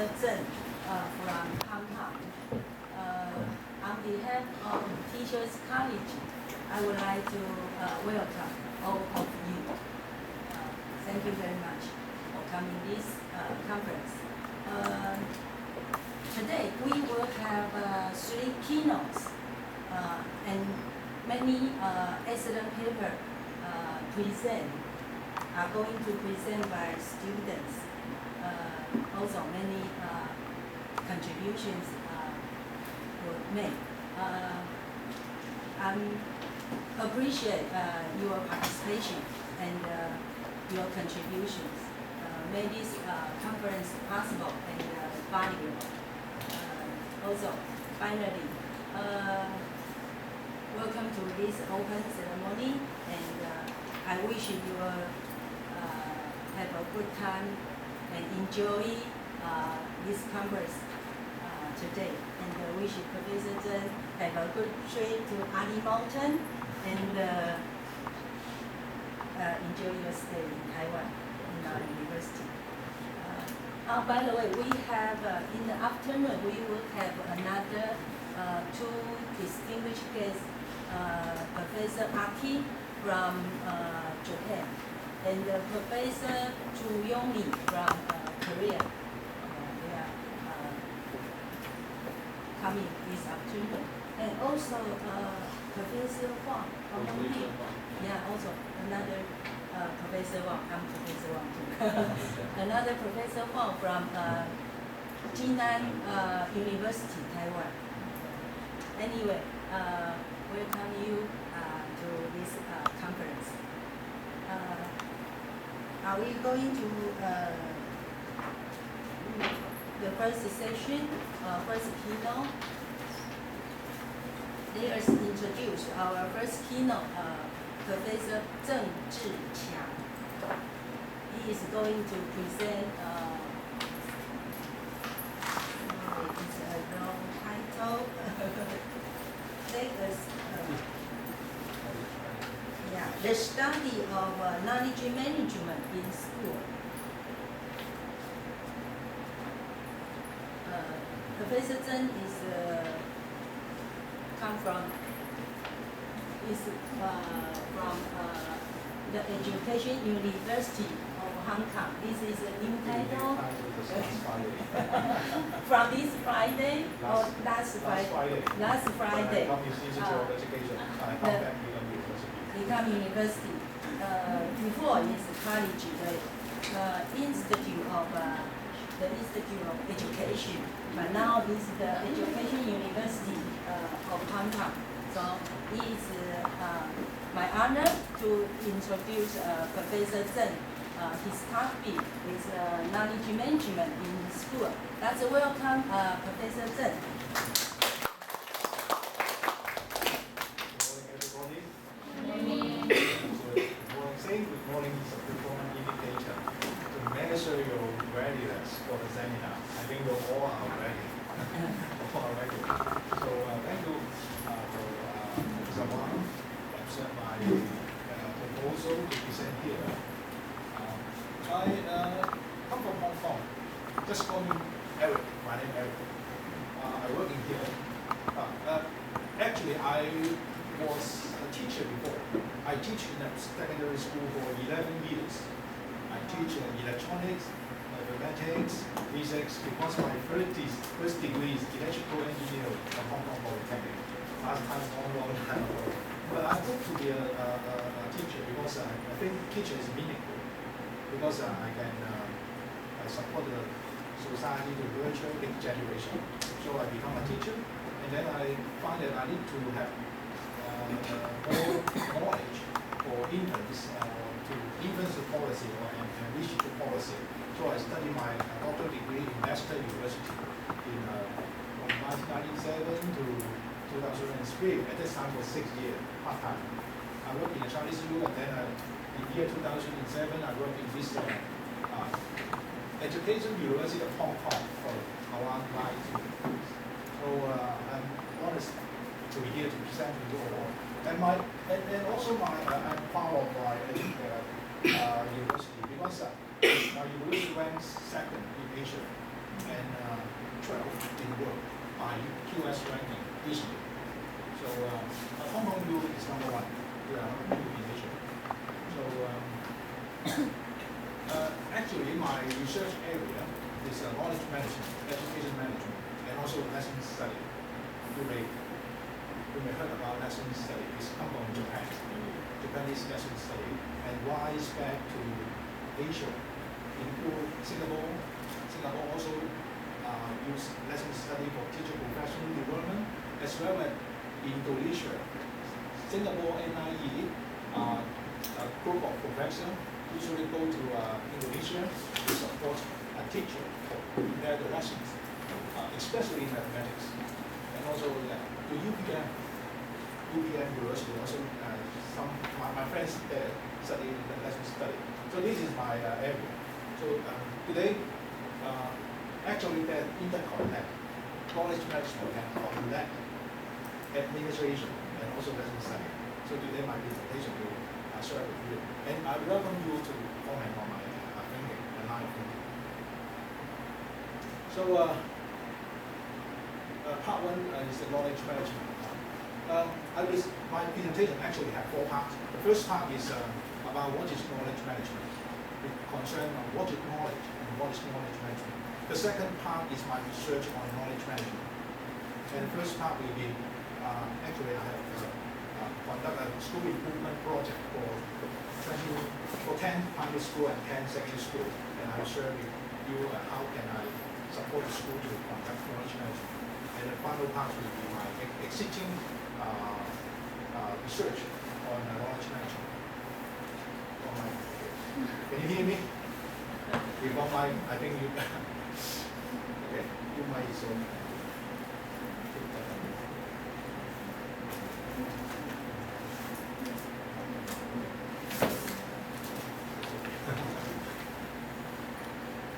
Professor Zheng from Hong Kong. On behalf of Teachers College, I would like to welcome all of you. Thank you very much for coming to this conference. Today we will have 3 keynotes and many excellent papers are going to present by students. Also many contributions were made. I appreciate your participation and your contributions. Made this conference possible and valuable. Also, finally, welcome to this open ceremony, and I wish you will have a good time and enjoy this conference today. And wish Professor Zheng have a good trip to Ali Mountain and enjoy your stay in Taiwan in our university. By the way, we have in the afternoon we will have another 2 distinguished guests, Professor Aki from Japan and Professor Chu Yongmi from Korea. They are coming this afternoon, and also Professor Huang from Hong Kong. Yeah, also another Professor Wang. I'm Professor Wang too. Another Professor Huang from Jinan University, Taiwan. Anyway, welcome you to this conference. Are we going to the first session, first keynote? Let us introduce our first keynote, Professor Zheng Zhiqiang. He is going to present, it's a long title. Let us, the study of knowledge management in school. Professor Zheng is come from the Education University of Hong Kong. This is a new title. From this Friday or last Friday? Last Friday. Become university. Before is college, the Institute of Education, but now this is the Education University of Hong Kong. So it is my honor to introduce Professor Zheng. His topic is knowledge management in school. Let's welcome Professor Zheng. Good morning is a performance indicator to measure your readiness for the seminar. I think you all are ready. So thank you for Professor Wang to accept my proposal to present here. I come from Hong Kong. Just call me Eric. My name is Eric. I work in here. Actually, I was a teacher before. I teach in a secondary school for 11 years. I teach electronics, mathematics, physics, because my first degree is electrical engineering from Hong Kong Polytechnic. Last time, long time ago. But I hope to be a teacher because I think teaching is meaningful. Because I can support the society to nurture the generation. So I become a teacher, and then I find that I need to have more knowledge for interns to influence the policy or enrich the policy. So I studied my doctoral degree in Leicester University from 1997 to 2003. At this time for 6 years, part-time. I worked in the Chinese school, and then in the year 2007 I worked in this Education University of Hong Kong for around 9 years. So I'm honest to be here to present to you all. And also I'm proud of my university because my university ranks second in Asia and 12th in the world by QS ranking recently. So Hong Kong U is number 1. We are number 2 in Asia. So actually, my research area is knowledge management, education management, and also lesson study. You may heard about lesson study. It's come from Japan. Japanese lesson study, and rise back to Asia, include Singapore. Singapore also use lesson study for teacher professional development, as well as Indonesia. Singapore NIE, a group of professors usually go to Indonesia to support a teacher for prepare the lessons, especially in mathematics. And also the UPM University also my friends there study the lesson study. So this is my area. So today, actually that interconnect knowledge management and connect administration and also lesson study. So today my presentation will share with you, and I welcome you to comment on my thinking and line of thinking. So part 1 is the knowledge management. My presentation actually have 4 parts. The first part is about what is knowledge management. It concerns what is knowledge and what is knowledge management. The second part is my research on knowledge management. And the first part will be, actually I have conducted a school improvement project for 10 primary school and 10 secondary school. And I will share with you how can I support the school to conduct knowledge management. And the final part will be my existing research on knowledge management. Can you hear me? If not, I think you. Okay, you might so.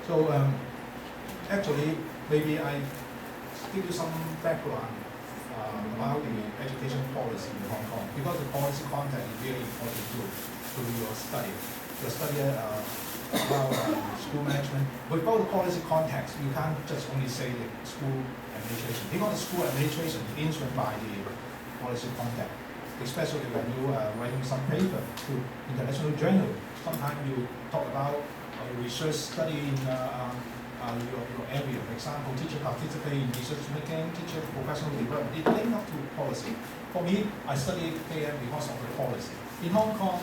So actually, maybe I give you some background about the education policy in Hong Kong, because the policy content is really important to your study. Your study about school management. Without the policy context, you can't just only say the school administration. Because the school administration is influenced by the policy content, especially when you are writing some paper to international journal. Sometimes you talk about research study in your area. For example, teacher participate in research making, teacher professional development. It linked up to policy. For me, I studied KM because of the policy. In Hong Kong,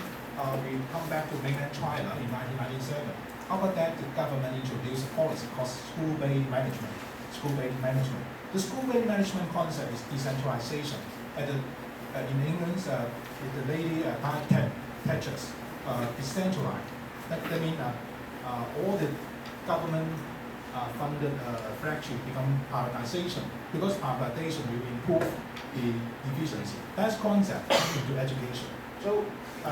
we come back to mainland China in 1997. After that, the government introduced a policy called school-based management. School-based management. The school-based management concept is decentralization. In England, the lady Thatcher's decentralized. That means all the government funded flagship become privatization, because privatization will improve the efficiency. That's concept into education. So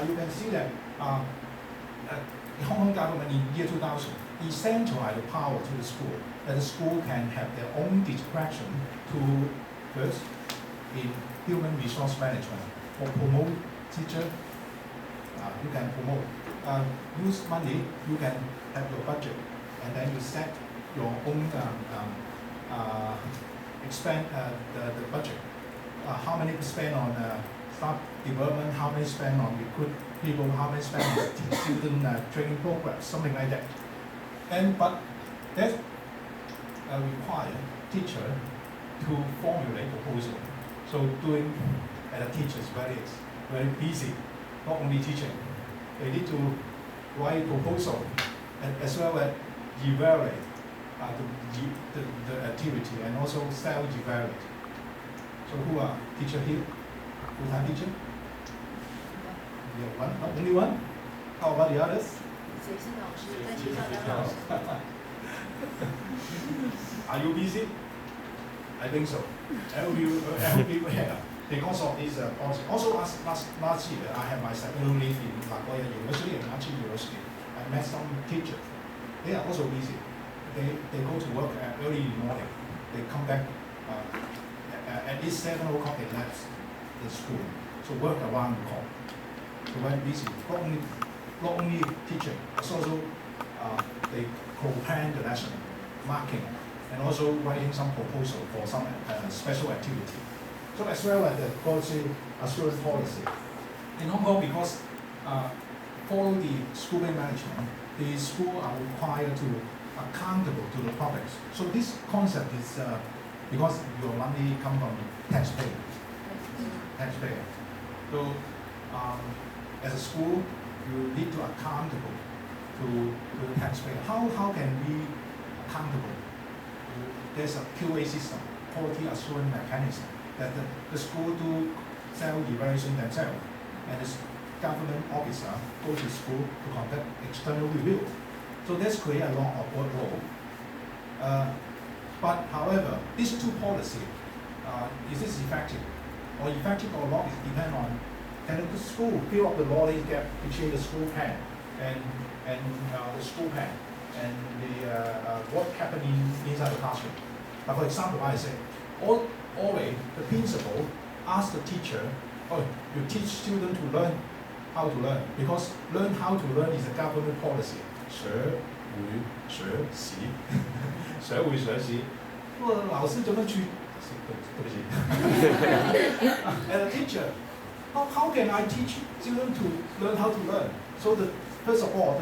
you can see that the Hong Kong government in year 2000 decentralized the power to the school, that the school can have their own discretion to first in human resource management or promote teacher. You can promote. Use money, you can have your budget, and then you set your own expand the budget. How many to spend on staff development, how many spend on recruit people, how many spend on student training programs, something like that. But that require teacher to formulate proposal. So doing as a teacher is very busy, not only teaching. They need to write proposal and as well as evaluate the activity and also self-evaluate. So who are teacher here? Full-time teacher? Yeah, one, only one? How about the others? Are you busy? I think so. Every people here. Because of this policy. Also last year, I had my second leave in Nagoya University and Nachi University. I met some teachers. They are also busy. They go to work early in the morning. They come back at least 7 o'clock they left the school. So work around the clock. So very busy. Not only teaching, but also they co-plan the lesson, marking, and also writing some proposal for some special activity. So as well as the quality assurance policy. In Hong Kong, because follow the school-based management, the school are required to accountable to the public. So this concept is because your money come from taxpayer. So as a school, you need to accountable to the taxpayer. How can we accountable? There's a QA system, quality assurance mechanism, that the school do self-evaluation themselves, and the government officer go to school to conduct external review. So that's create a lot of workload. But however, these two policies, is this effective? Or effective or not, it depends on can the school fill up the knowledge gap between the school plan and the school plan and what happening inside the classroom. For example, I say, always the principal asks the teacher, oh, you teach students to learn how to learn, because learn how to learn is a government policy. 学习，学会学习。老师怎么去？对不起。As a teacher, how can I teach children to learn how to learn? So first of all,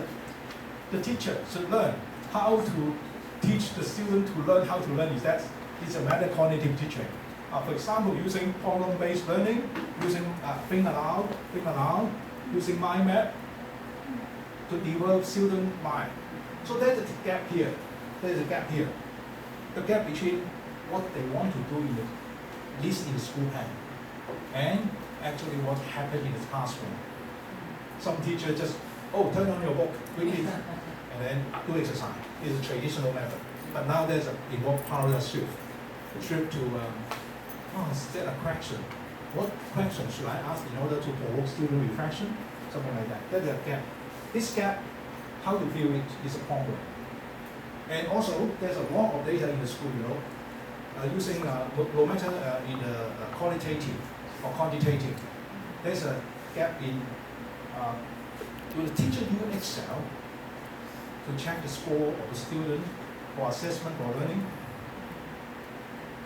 the teacher should learn how to teach the student to learn how to learn. It's a metacognitive teaching. For example, using problem-based learning, using think aloud, using mind map to develop student mind. So there's a gap here. There's a gap here. The gap between what they want to do in the school plan and actually what happened in the classroom. Some teacher just, turn on your book, read it, and then do exercise. It's a traditional method. But now there's an involved parallel shift to set a question. What question should I ask in order to provoke student reflection? Something like that. There's a gap. This gap, how to fill it is a problem. And also, there's a lot of data in the school, using no matter in the qualitative or quantitative, there's a gap in do the teacher use Excel to check the score of the student for assessment or learning?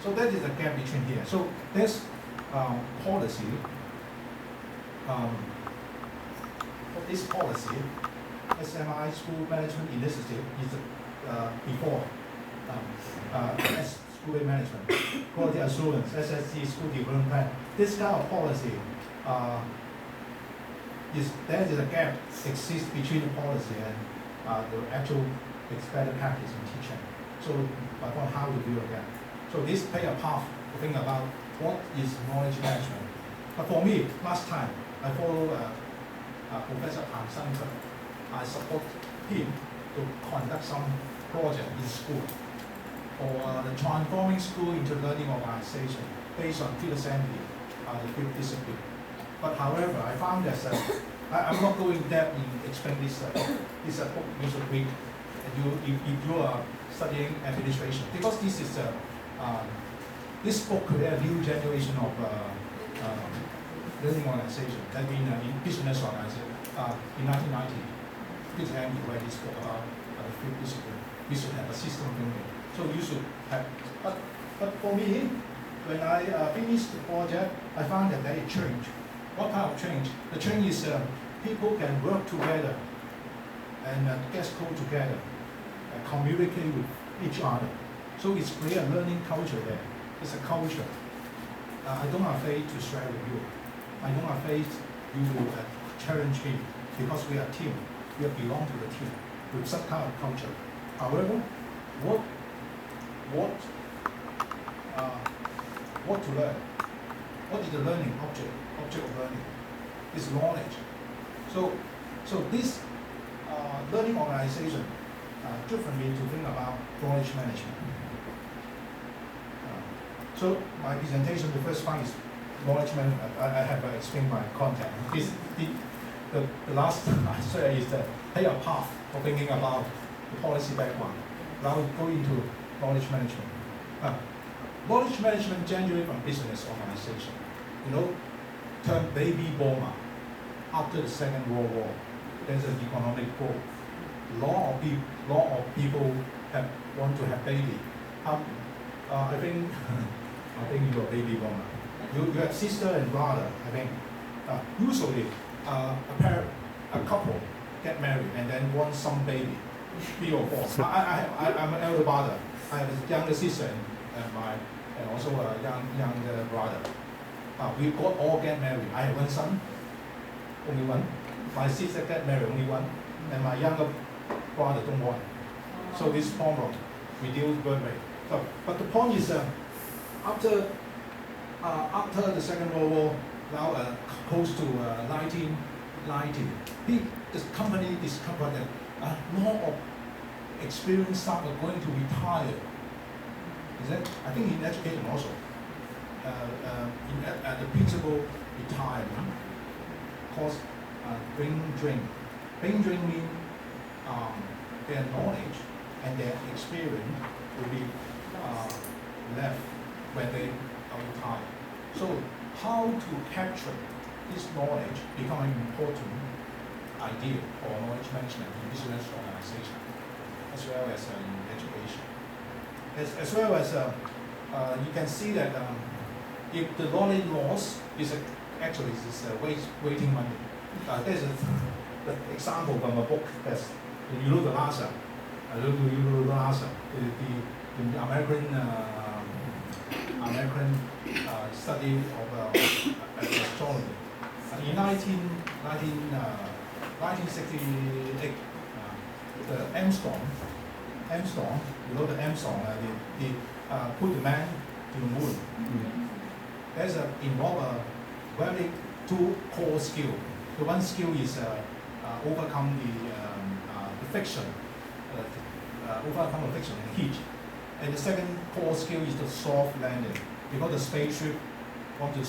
So that is a gap between here. So there's policy. This policy, SMI School Management Initiative, is before school management, quality assurance, SSC School Development Plan. This kind of policy, there is a gap exists between the policy and the actual expected practice in teaching. So, how to build a gap. So this play a part to think about what is knowledge management. But for me, last time I follow Professor Pang Center. I support him to conduct some project in school for the transforming school into learning organization based on philosophy, the fifth discipline. But however, I found that I'm not going depth in explaining this. This book you should read. If you are studying administration, because this is this book created a new generation of learning organization. That been in business organization in 1990. Peter Hamby read this book about the fifth discipline. We should have a system thinking. So you should have. But for me, when I finished the project, I found that there is change. What kind of change? The change is people can work together and get code together and communicate with each other. So it's create a learning culture there. It's a culture. I don't afraid to share with you. I don't afraid you to challenge me because we are a team. We belong to the team with some kind of culture. However, what to learn? What is the learning object of learning? Is knowledge. So this learning organization driven me to think about knowledge management. So my presentation, the first one is knowledge management. I have explained my content. The last answer is that pay a path for thinking about the policy background. Now we go into knowledge management. Knowledge management generated from business organization. Term baby boomer. After the Second World War, there's an economic growth. Lot of people want to have baby. I think I think you're a baby boomer. You have sister and brother. I think usually a couple get married and then want some baby, 3 or 4. I'm an elder brother. I have a younger sister and also a younger brother. We all get married. I have one son, only one. My sister get married, only one, and my younger brother don't want. So this problem reduce birth rate. So, but the point is, after the Second World War, now close to 1990, the company discovered that more of experienced staff are going to retire. Is that? I think in education also, the principal retirement cause brain drain. Brain drain means their knowledge and their experience will be left when they are retired. So how to capture this knowledge become an important idea for knowledge management in business organization, as well as in education. As well as you can see that if the knowledge loss is actually wasting money. There's an example from a book that's you know the NASA. The American study of astronomy. In 1968, the Armstrong, you know the Armstrong, they put the man to the moon. There's involve a very 2 core skill. The one skill is overcome the friction, overcome the friction and heat. And the second core skill is the soft landing, because the spaceship want to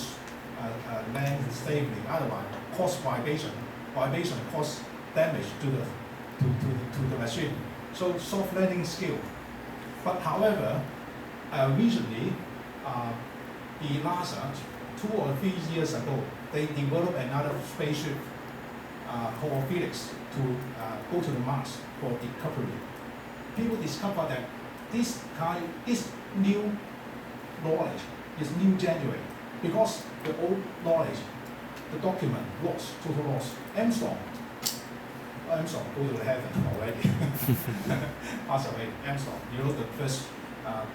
land safely. Otherwise, cause vibration. Vibration cause damage to the machine. So soft landing skill. But however, recently, the NASA 2 or 3 years ago, they developed another spaceship called Felix to go to the Mars for recovery. People discover that this new knowledge is new genuine, because the old knowledge, the document lost, total loss. Armstrong go to heaven already. Passed away. Armstrong, you know the first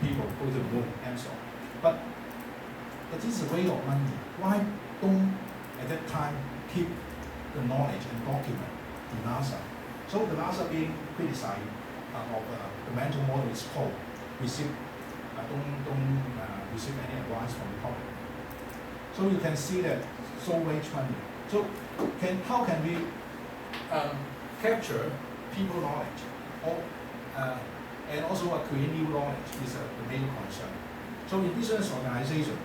people go to the moon. Armstrong, but this is a waste of money. Why don't at that time keep the knowledge and document in NASA? So the NASA being criticized of the mental model is called don't receive any advice from the public. So you can see that so waste money. So how can we capture people knowledge, and also create new knowledge is the main concern. So in business organization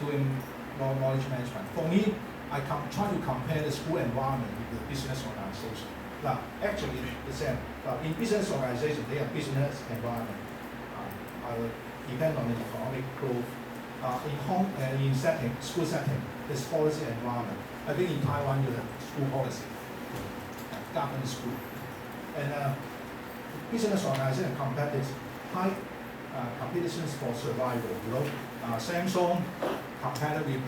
doing knowledge management, for me, I try to compare the school environment with the business organization. Now, actually, the same. In business organization, they have business environment. Depend on the economic growth. In school setting, there's policy environment. I think in Taiwan, you have school policy, government school. And business organization competitive, high competitions for survival. You know, Samsung competitive with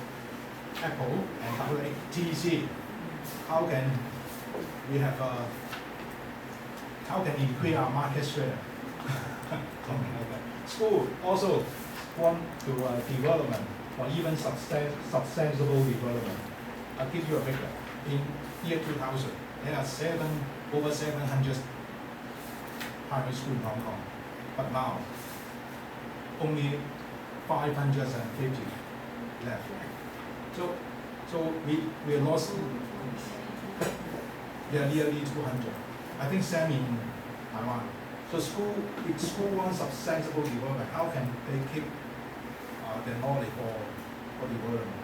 Apple and competitive with TC. How can we have how can we increase our market share? Something like that. School also want to development or even substantial development. I'll give you a figure. In year 2000, there are over 700 primary schools in Hong Kong, but now only 550 left. So we lost. They are nearly 200. I think same in Taiwan. So if school wants substantial development, how can they keep their knowledge for development?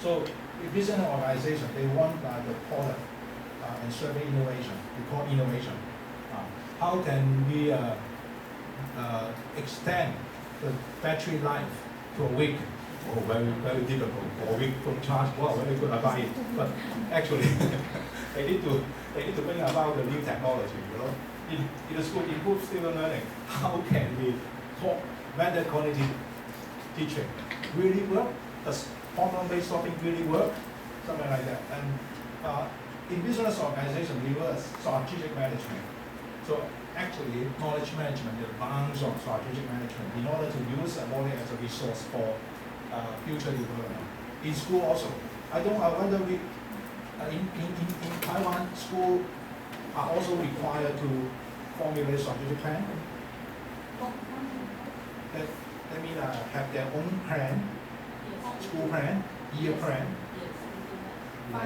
So if business organization, they want the product and service innovation. We call innovation. How can we extend the battery life to a week? Oh, very, very difficult. For a week from charge, wow, very good, I buy it. But actually, they need to bring about the new technology, you know. In the school, improve student learning. How can we meta-cognitive teaching really work? Does problem-based solving really work? Something like that. And in business organization, we use strategic management. So actually, knowledge management is a branch of strategic management in order to use knowledge as a resource for future development. In school also, I wonder we in Taiwan, school are also required to formulate strategic plan. That means have their own plan, school plan, year plan.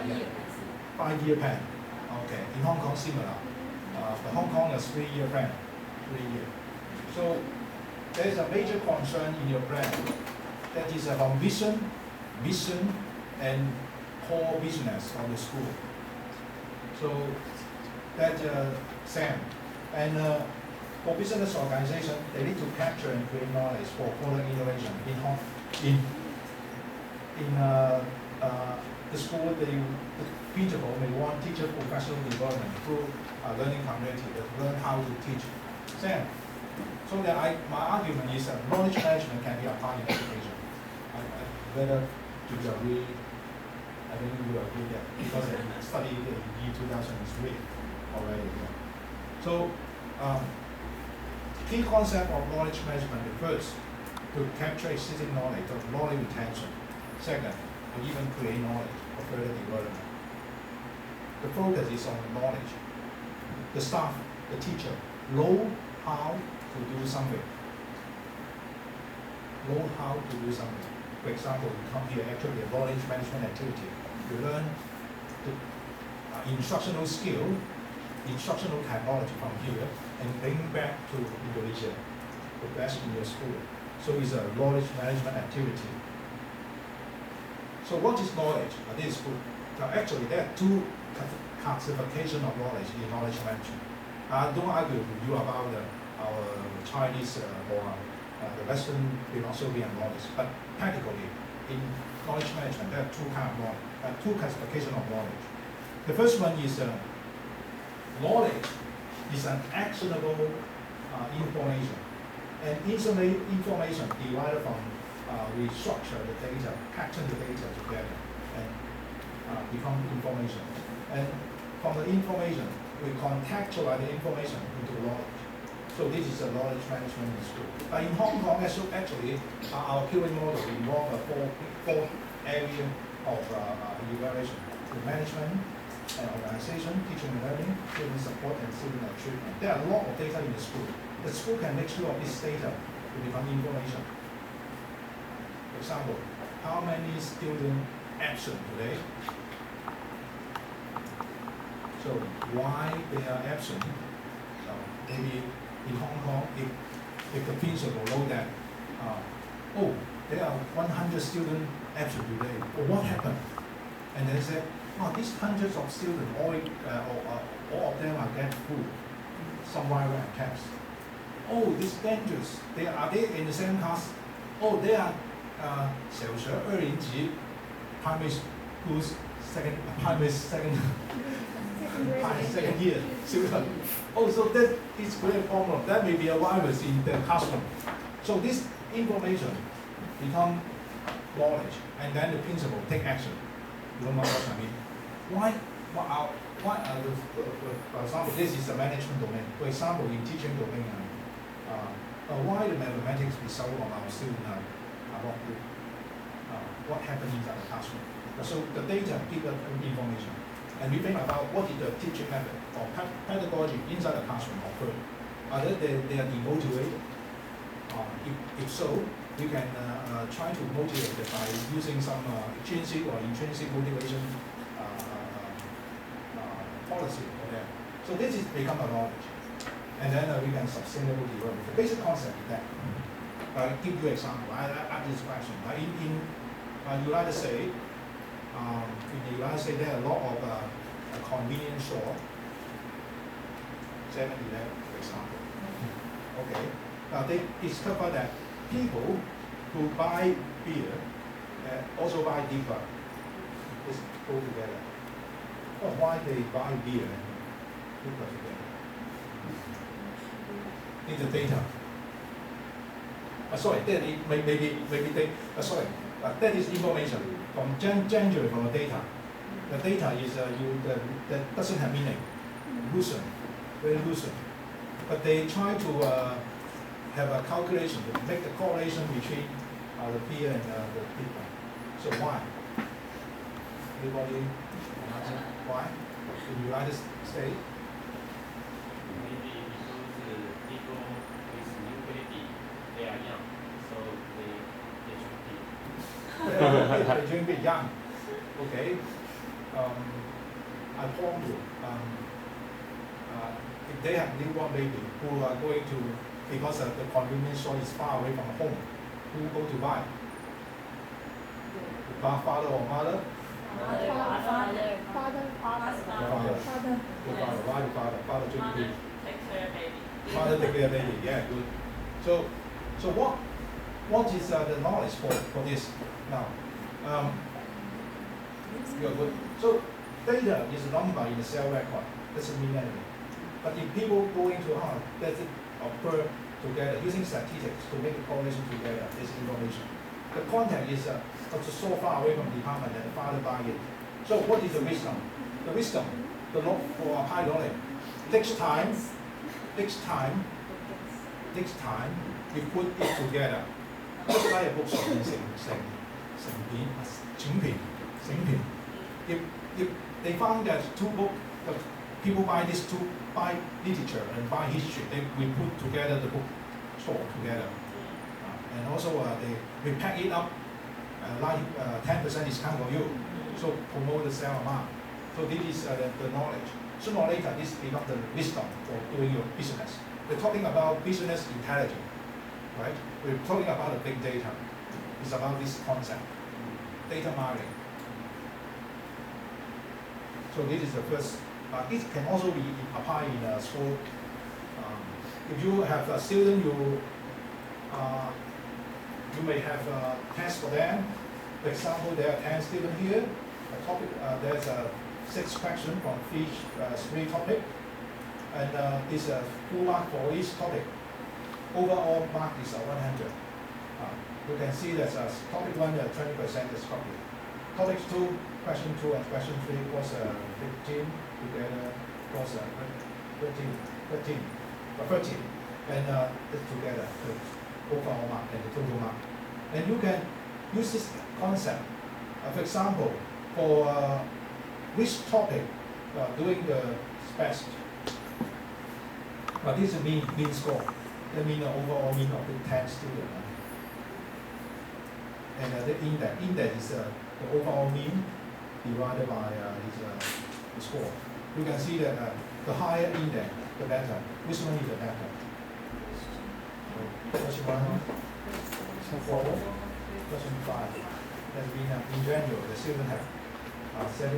Yes. 5-year plan. Okay. In Hong Kong, similar. But Hong Kong is 3-year plan. 3 years. So there is a major concern in your plan. That is about vision, mission, and core business of the school. So that's Sam. And for business organization, they need to capture and create knowledge for product innovation in the school. The principal may want teacher professional development through learning community that learn how to teach Sam. So that my argument is that knowledge management can be applied in education. I better to agree. I think you agree that because I studied in year 2003 already. So key concept of knowledge management: the first, to capture existing knowledge, of knowledge retention. Second, to even create knowledge for further development. The focus is on the knowledge. The staff, the teacher, know how to do something. Know how to do something. For example, you come here, actually a knowledge management activity. You learn the instructional skill, instructional technology from here, and bring back to Indonesia, the best in your school. So it's a knowledge management activity. So what is knowledge? This is good. Now actually there are two classification of knowledge in knowledge management. I don't argue with you about our Chinese or the Western philosophy and knowledge, but practically in knowledge management there are two kinds of knowledge, two classification of knowledge. The first one is knowledge is an actionable information, and information derived from we structure the data, pattern the data together, and become information. And from the information, we contextualize the information into knowledge. So this is a knowledge management in school. In Hong Kong, actually, our QA model involves four areas of evaluation: the management and organization, teaching and learning, student support, and student achievement. There are a lot of data in the school. The school can make sure of this data to become information. For example, how many students absent today? So why they are absent? Maybe in Hong Kong, if the principal know that, there are 100 students absent today, what happened? And they said, these hundreds of students, all of them are get food, some viral attacks. This is dangerous. Are they in the same class? They are 小学2年级 primary school's second year student. So that is great problem. That may be a virus in the classroom. So this information become knowledge, and then the principal take action. You know what I mean? For example, this is the management domain. For example, in teaching domain, why the mathematics result of our students are not good? What happened inside the classroom? So the data give us information, and we think about what is the teaching method or pedagogy inside the classroom occur. Are they are demotivated? If so, we can try to motivate them by using some extrinsic or intrinsic motivation policy for them. So this is become a knowledge, and then we can sustainable develop. The basic concept is that. I'll give you an example. I ask this question. In United States, there are a lot of convenience store, 7-Eleven, for example. Okay. They discover that people who buy beer also buy liquor. Just go together. Why they buy beer and liquor together? In the data. sorry, that is, maybe they, sorry, that is information from January from the data. The data is that doesn't have meaning, loosen, very loosen. But they try to have a calculation to make the correlation between the peer and the people. So why? Anybody answer why? In the United States? Maybe because people with new baby, they are young, so they should be. They drink young. Okay. I inform you. If they have newborn baby who are going to, because the convenience store is far away from home, who go to buy? The father or mother? Father. Why the father? Father drink baby. Take care baby. Father take care baby. Yeah, good. So what is the knowledge for this now? You're good. So data is a number in the cell record. Doesn't mean anything. But if people go into that's it occur together using statistics to make the correlation together, this information. The content is so far away from the department that the father buy it. So what is the wisdom? The wisdom, the law for high knowledge. Next time, you put it together. Just like a bookshop in Sing. If they found that two books, people buy these two, buy literature and buy history, we put together the book store together. And also we pack it up, like 10% discount for you. So promote the sale amount. So this is the knowledge. Sooner or later, this becomes the wisdom for doing your business. We're talking about business intelligence, right? We're talking about the big data. It's about this concept, data marketing. So this is the first. It can also be applied in school. If you have a student, you may have a test for them. For example, there are 10 students here. A topic, there's 6 questions from three topics, and it's a full mark for each topic. Overall mark is 100. You can see that topic 1, 20% is copied. Topic 2, question 2 and question 3 was 15 together, was 13, and it's together, the overall mark and the total mark. And you can use this concept. For example, for which topic doing the best. This is mean score. That means the overall mean of the 10 students. And the index is the overall mean divided by the score. You can see that the higher index, the better. Which one is the better? Question 1, 4, question 5. That means in general, the students have 70%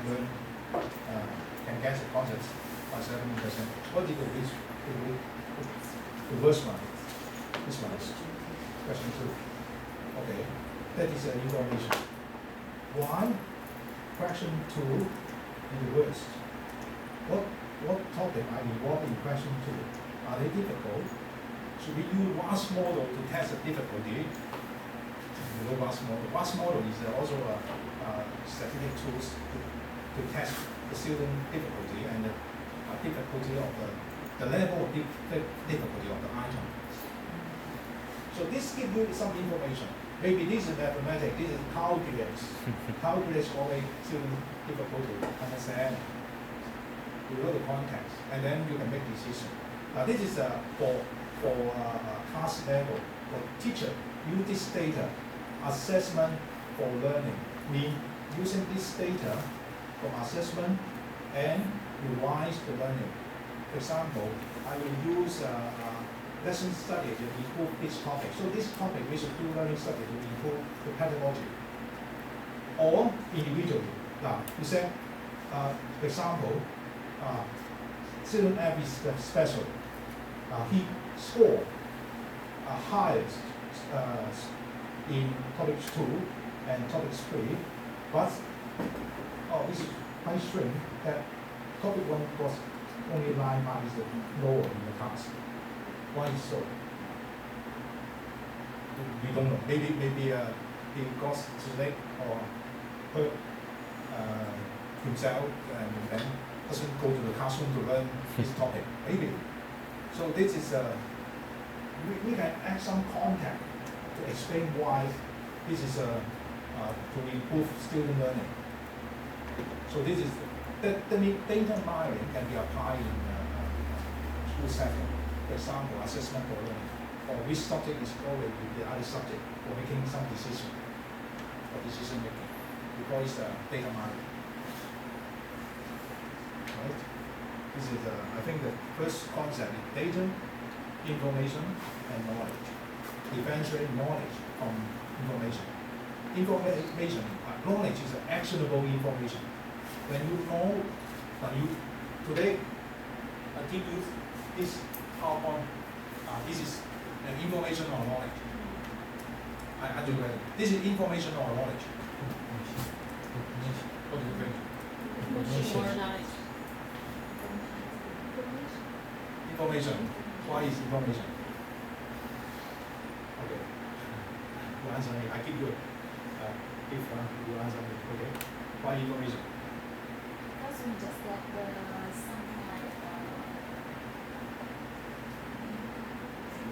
learn, can guess the content by 70%. What is the worst one? This one is question 2. Okay, that is information. 1, question 2 is the worst. What topic are involved in question 2? Are they difficult? Should we use WAS model to test the difficulty? The WAS model. WAS model is also a statistic tools to test the student difficulty and the difficulty of the level of difficulty of the item. So this gives you some information. Maybe this is mathematics, this is calculates alwaay student difficulty to understand. You know the context, and then you can make decision. This is for class level. For teacher, use this data, assessment for learning. Mean using this data for assessment and revise the learning. For example, I will use lesson study to improve this topic. So this topic we should do learning study to improve the pedagogy. Or individually. Now, you said, for example, student F is special. He scored highest in topic 2 and topic 3, but this is quite strange that topic 1 was only 9 marks lower in the class. Why is so? don't know. Maybe he got sick or hurt himself and then doesn't go to the classroom to learn his topic. Maybe. So this is we can add some content to explain why this is to improve student learning. So this is that means data mining can be applied in school setting. For example, assessment for learning, or which subject is correlated with the other subject for making some decision or decision making. We call it data mining. Right? This is I think the first concept is data, information, and knowledge. Differentiate knowledge from information. Information, knowledge is actionable information. When you know, today, I give you this PowerPoint. This is an information or knowledge. I do it. This is information or knowledge. What do you think? More knowledge. Information. Why is information? Okay. You answer me. I give you. If you answer me, okay. Why information? Because we just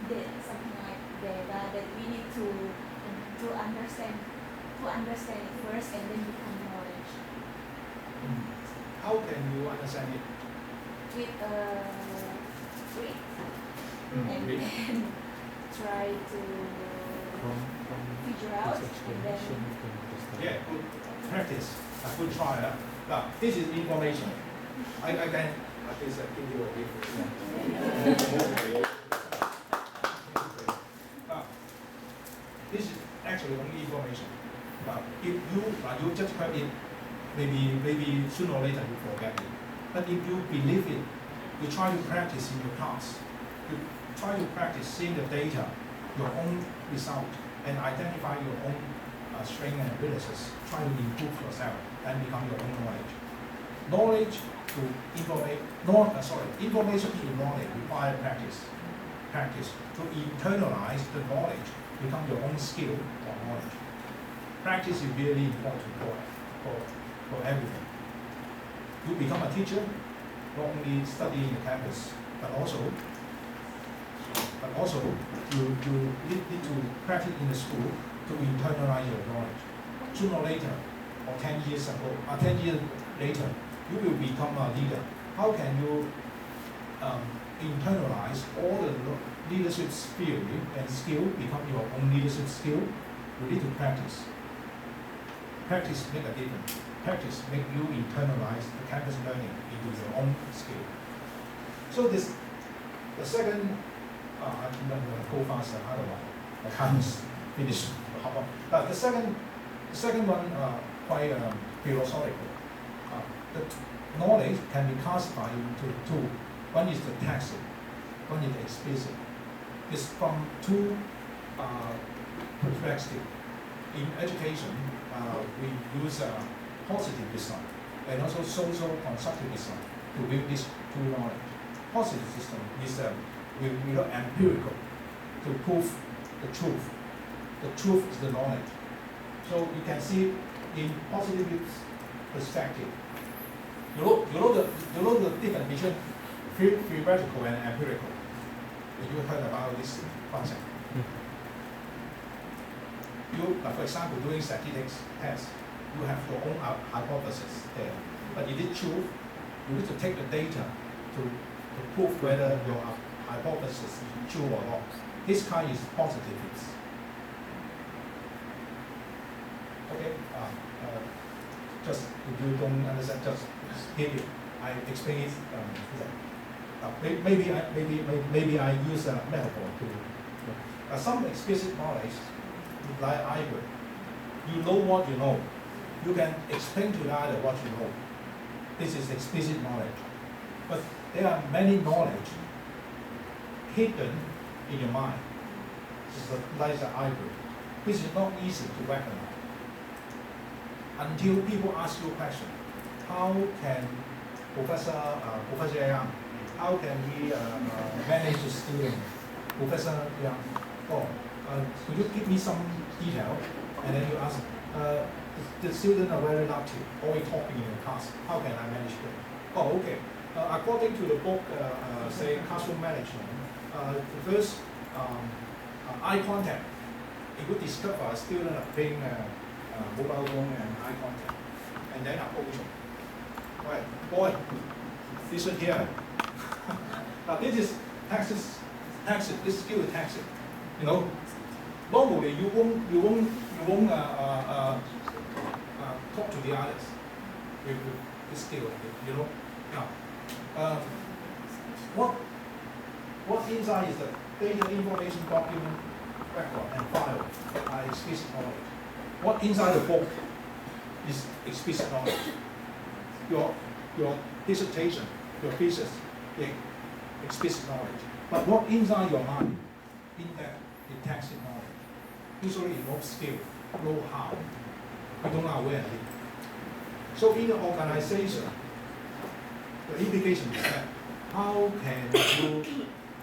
get something like data that we need to understand it first and then become knowledge. How can you understand it? With read and Read. then try to figure out and then Yeah, good practice. A good trial. Now, this is information. I can at least give you a gift. This is actually only information. But if you just heard it, maybe sooner or later you forget it. But if you believe it, you try to practice in your class. You try to practice seeing the data, your own result, and identify your own strength and abilities. Try to improve yourself and become your own knowledge. Knowledge to information to knowledge require practice. Practice to internalize the knowledge, become your own skill or knowledge. Practice is really important for everything. You become a teacher, not only studying the campus, but also you need to practice in the school to internalize your knowledge. Sooner or later, or 10 years later, you will become a leader. How can you internalize all the leadership skill and skill, become your own leadership skill? You need to practice. Practice make a difference. Practice make you internalize the campus learning into your own skill. So the second, I'm going to go faster, otherwise I can't finish. But the second one, quite philosophical. The knowledge can be classified into two. One is the tacit, one is the explicit. It's from two perspectives. In education, we use positive wisdom and also social constructivism to build this two knowledge. Positive system is we look empirical to prove the truth. The truth is the knowledge. So you can see in positive perspective. You know the difference between theoretical and empirical. You heard about this concept. For example, doing statistics tests, you have your own hypothesis there. But is it true? You need to take the data to prove whether your hypothesis is true or not. This kind is positivism. Okay, just if you don't understand, just hit it. I explain it. Maybe I use a metaphor to some explicit knowledge, like ivory. You know what you know. You can explain to the other what you know. This is explicit knowledge. But there are many knowledge hidden in your mind. It's like the ivory, which is not easy to recognize. Until people ask you a question, how can Professor Yang, how can he manage the student? Professor Yang, could you give me some detail? And then you ask, the students are very lucky, always talking in the class. How can I manage them? Oh, okay. According to the book, say classroom management, the first eye contact. If you discover a student are playing mobile phone and eye contact, and then approach them. Right, boy, listen here. This is taxes. This is still a taxes. You know, normally you won't talk to the others with this skill. You know, now what inside is the data, information, document, record, and file are explicit knowledge. What inside the book is explicit knowledge. Your dissertation, your thesis, is explicit knowledge. But what inside your mind, in that is tacit knowledge. Usually involves skill, know-how. You don't know where. So in the organization, the implication is that how can you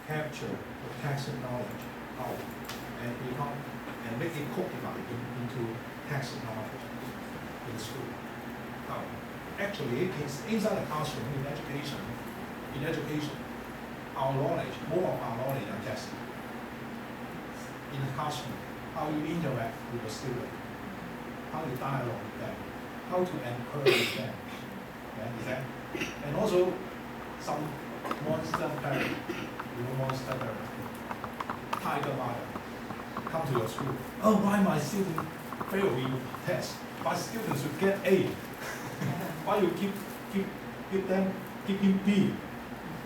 capture the tacit knowledge out and make it codified into tacit knowledge in school? Actually, it's inside the classroom in education, our knowledge, more of our knowledge are tested. In the classroom, how you interact with the student, how you dialogue with them, how to encourage them. And also some monster parent, monster parent, tiger mother, come to your school. Oh, why my student fail in test? My students should get A. Why you give him B?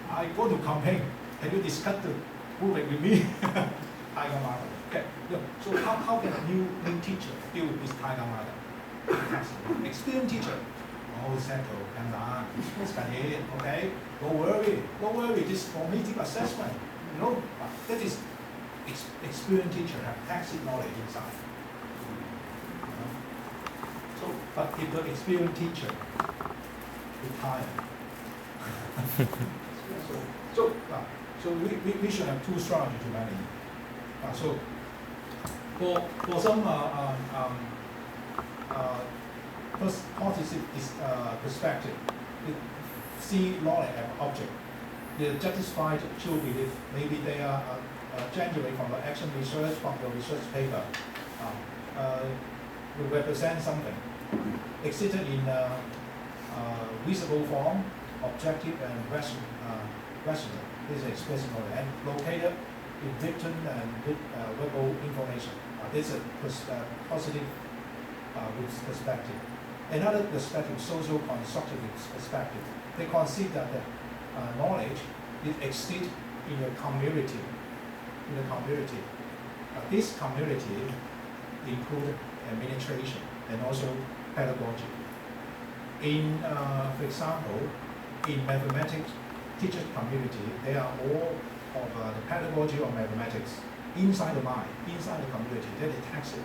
I go to campaign. Can you discuss the rubric with me? Tiger mother. Okay. So how can a new teacher deal with this tiger mother? Experienced teacher. Oh, settle, and okay. Don't worry. This is formative assessment. You know, that is experienced teacher have tacit knowledge inside. So, but if the experienced teacher retire, so we should have two strategies to manage. So for some first positive perspective, see knowledge as an object. The justified true belief, maybe they are generated from the action research, from the research paper, will represent something. Existed in visible form, objective and rational. This is expressive knowledge, and located in written and verbal information. This is a positive perspective. Another perspective, social constructive perspective. They consider that knowledge exists in a community. This community includes administration and also pedagogy. In, for example, in mathematics teachers community, they are all of the pedagogy of mathematics inside the mind, inside the community. They detect it.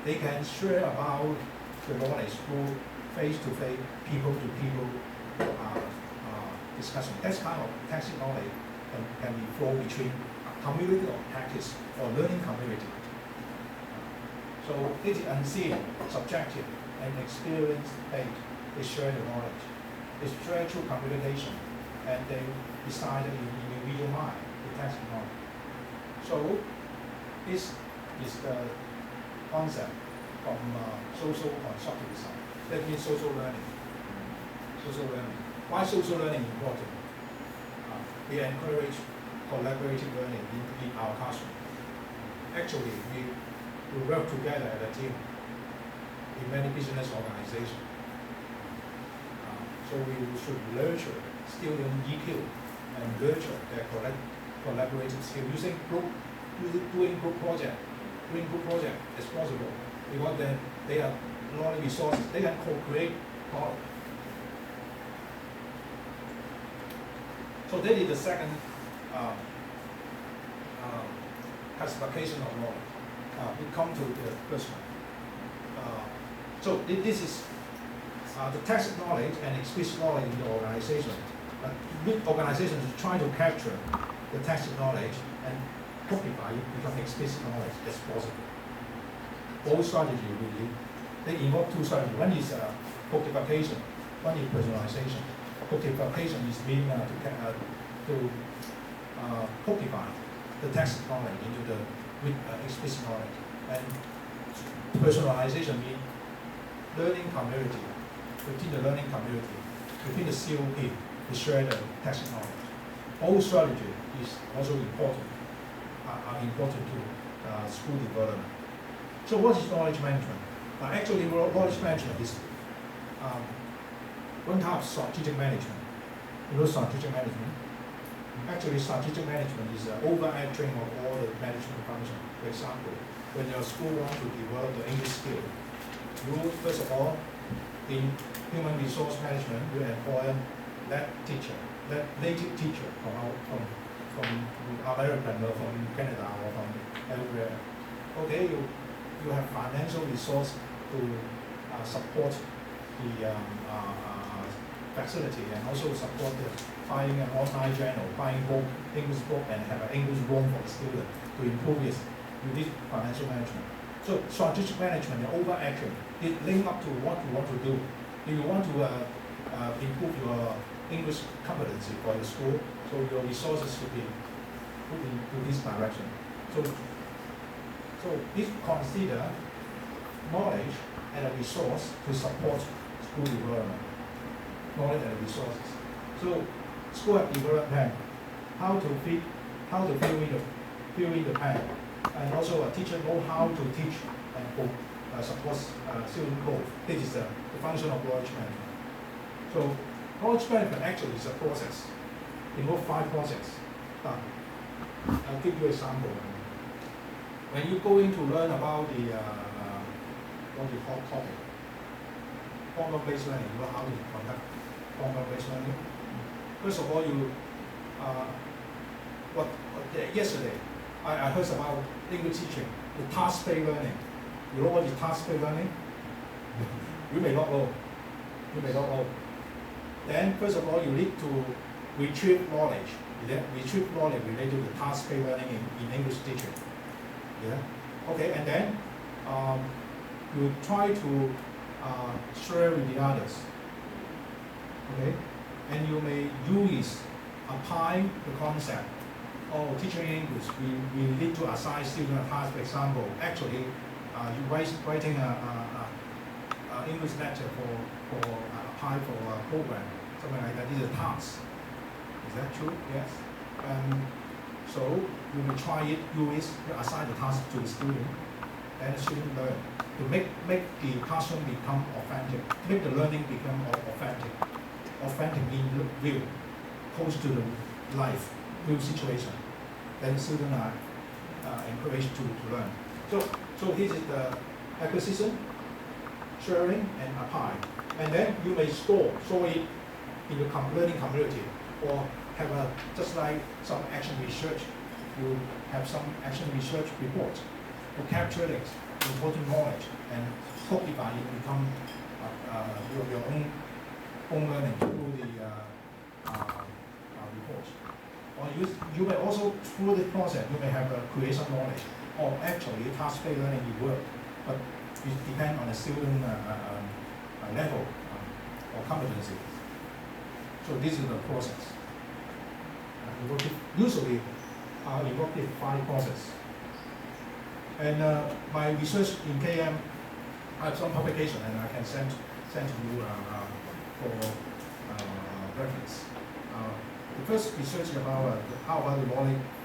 They can share about the knowledge through face-to-face, people-to-people discussion. That's kind of tacit knowledge can be flow between community of practice or learning community. So it is unseen, subjective, and experience-based. They share the knowledge. They share through communication, and they decide in individual mind, the tacit knowledge. So this is the concept from social constructivism. That means social learning. Social learning. Why social learning important? We encourage collaborative learning in our classroom. Actually, we work together as a team in many business organizations. So we should nurture student EQ and nurture their collaborative skill using doing group project as possible, because then they have knowledge resources, they can co-create knowledge. So that is the second classification of knowledge. We come to the first one. So this is the tacit knowledge and explicit knowledge in the organization. Organizations try to capture the tacit knowledge and codify it, become explicit knowledge as possible. Both strategies really, they involve two strategies. One is codification, one is personalization. Codification is mean to codify the text knowledge into the explicit knowledge. And personalization means learning community, within the learning community, within the COP, to share the text knowledge. Both strategy is also important, are important to school development. So what is knowledge management? Actually, knowledge management is one type of strategic management. You know strategic management? Actually, strategic management is an overarching of all the management functions. For example, when your school wants to develop the English skill, you first of all, in human resource management, you employ that teacher, that native teacher from America or from Canada or from everywhere. Okay, you have financial resource to support the facility and also support the buying an online journal, buying book, English book, and have an English room for the student to improve his. You need financial management. So strategic management, the overarching, it link up to what you want to do. If you want to improve your English competency for your school, so your resources should be put into this direction. So it consider knowledge and a resource to support school development. Knowledge and resources. So school have developed plan, how to fill in the plan, and also a teacher know how to teach and support student growth. This is the function of knowledge management. So knowledge management actually is a process. It involves 5 processes. I'll give you an example. When you go in to learn about the what we call topic, problem-based learning, you know how to conduct problem-based learning. First of all, yesterday I heard about English teaching, the task-based learning. You know what is task-based learning? You may not know. Then, first of all, you need to retrieve knowledge. Retrieve knowledge related to task-based learning in English teaching. Yeah. Okay, and then you try to share with the others. Okay, and you may apply the concept. Oh, teaching English, we need to assign student a task. For example, actually, you writing a English lecture for apply for a program, something like that. This is a task. Is that true? Yes. So you may try it. You assign the task to the student, and the student learn to make the classroom become authentic, make the learning become authentic in real, close to the life, real situation. Then students are encouraged to learn. So this is the acquisition, sharing, and apply. And then you may store it in the learning community, or have just like some action research, you have some action research report to capture the important knowledge and codify it, become your own learning through the reports. Or you may also, through the process, you may have create some knowledge. Or actually, task-based learning will work, but it depends on the student level or competency. So this is the process. Usually, we work with 5 processes. And my research in KM, I have some publication, and I can send to you for reference. The first research is about how about the 5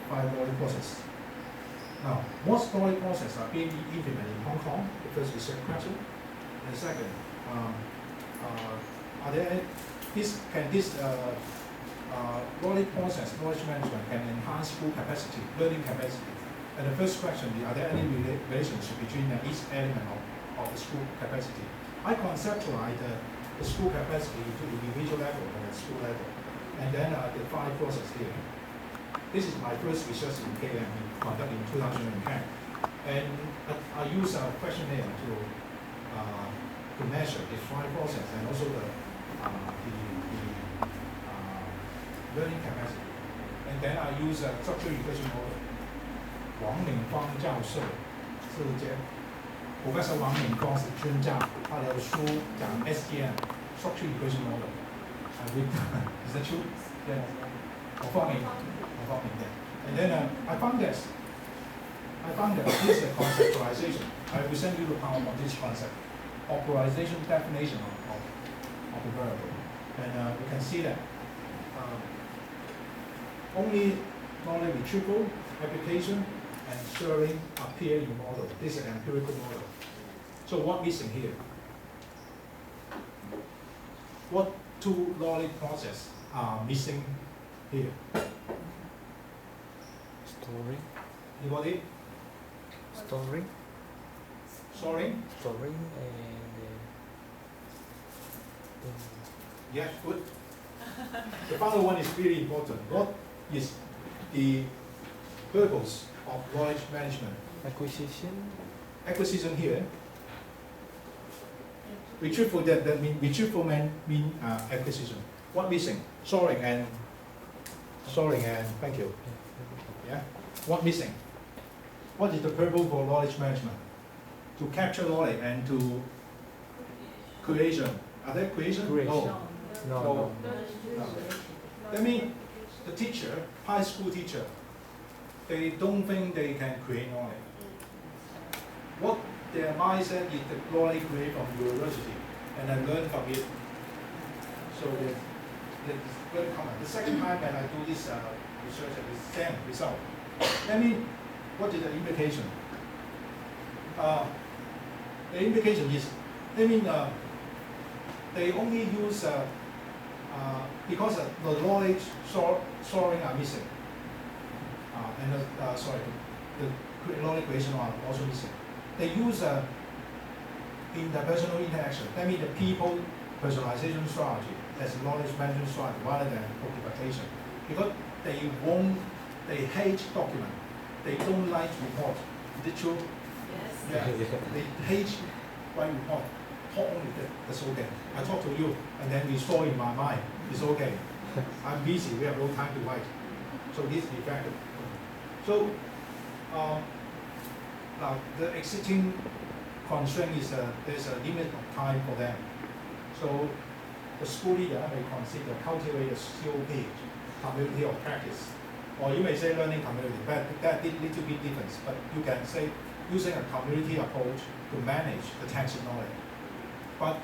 knowledge process. Now, what knowledge process are being implemented in Hong Kong? The first research question. And the second, are there this knowledge process, knowledge management can enhance school capacity, learning capacity? And the first question is, are there any relationship between each element of the school capacity? I conceptualize the school capacity to the individual level and the school level, and then the 5 process here. This is my first research in KM conducted in 2010, and I use a questionnaire to measure the 5 process and also the learning capacity, and then I use a structural equation model. 王敏芳教授Professor 王敏芳是专家，他的书讲 SGM Structural Equation Model。Is that true? Yeah. 我放明嘅。And then I found that this is a conceptualization. I will send you the PowerPoint this concept. Operarization definition of the variable. And we can see that only non-retrieval application and sharing appear in model. This is an empirical model. So what missing here? What two knowledge process are missing here? Storing. Anybody? Storing. Storing? Storing and Yes, good. The final one is really important. What is the purpose of knowledge management? acquisition. Acquisition here. Retrieval that mean acquisition. What missing? Storing and thank you. Yeah. What missing? What is the purpose for knowledge management? To capture knowledge and to creation. Are there creation? Creation. No. No. That means the teacher, high school teacher, they don't think they can create knowledge. What their mindset is the knowledge created from university and then learn from it. So that's very common. The second time when I do this research at the same result. That means what is the implication? The implication is, they only use because the knowledge storing are missing, and the knowledge creation are also missing. They use interpersonal interaction. That means the people personalization strategy as knowledge management strategy rather than documentation, because they hate document. They don't like report. Is it true? Yes. Yeah. They hate write report. Talk only that's okay. I talk to you and then we store in my mind. It's okay. I'm busy. We have no time to write. So this is effective. So now the existing constraint is there's a limit of time for them. So the school leader may consider cultivate a COP, community of practice. Or you may say learning community, but that little bit different. But you can say using a community approach to manage the text knowledge. But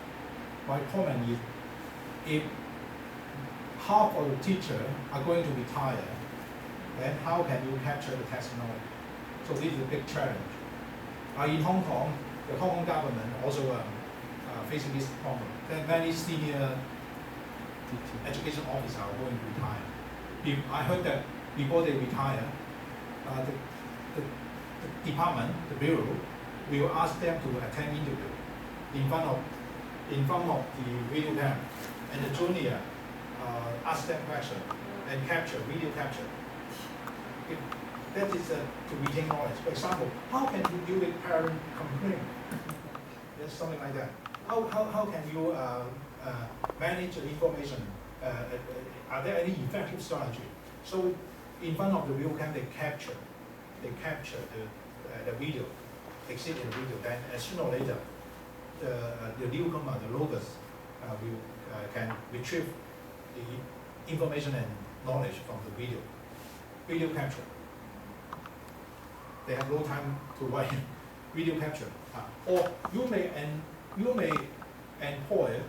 my comment is, if half of the teachers are going to retire, then how can you capture the text knowledge? So this is a big challenge. In Hong Kong, the Hong Kong government also facing this problem. There are many senior education officers are going to retire. I heard that before they retire, the department, the bureau, will ask them to attend interview in front of the video cam, and the junior ask them question and video capture. That is to retain knowledge. For example, how can you deal with parent complaint? Yes, something like that. How can you manage the information? Are there any effective strategy? So in front of the video cam, they capture the video, exit in the video. Then sooner or later, the newcomer, the locals, can retrieve the information and knowledge from the video capture. They have no time to write video capture. Or you may employ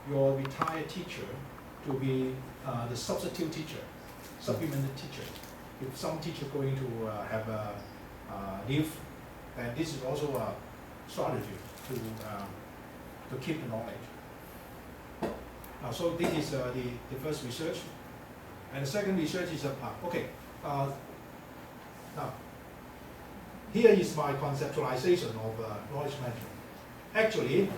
your retired teacher to be the substitute teacher, supplemental teacher. If some teacher going to have a leave, then this is also a strategy to keep the knowledge. So this is the first research, and the second research is now here is my conceptualization of knowledge management. Actually,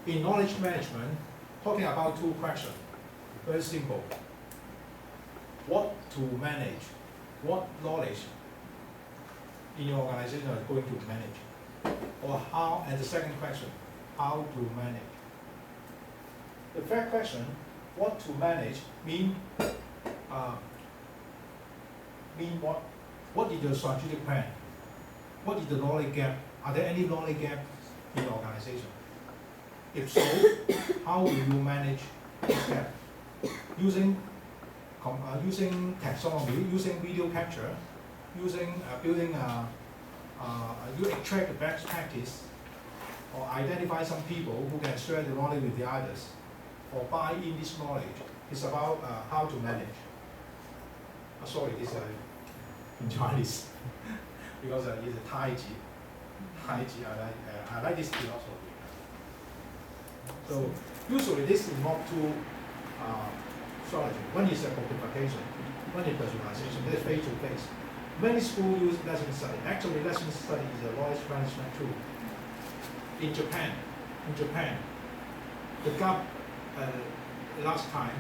in knowledge management, talking about two questions, very simple. What to manage? What knowledge in your organization are going to manage? Or how, and the second question, how to manage? The third question, what to manage, mean what? What is your strategic plan? what is the knowledge gap? Are there any knowledge gap in the organization? If so, how will you manage this gap? Using taxonomy, using video capture, using you extract the best practice, or identify some people who can share the knowledge with the others, or buy in this knowledge. It's about how to manage. Sorry, it's in Chinese because it's a Tai Chi. I like this philosophy. So usually this is not two strategy. One is a multiplication, one is personalization. That's face to face. Many schools use lesson study. Actually, lesson study is a knowledge management tool. In Japan, the gap last time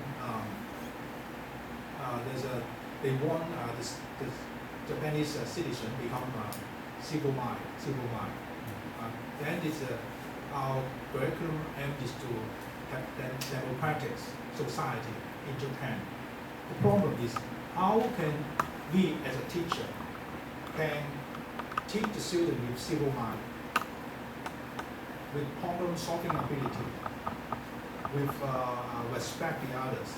they want the Japanese citizen become civil mind. Then our curriculum aim is to have democratic society in Japan. The problem is how can we as a teacher can teach the student with civil mind, with problem solving ability, with respect the others.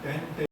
Then they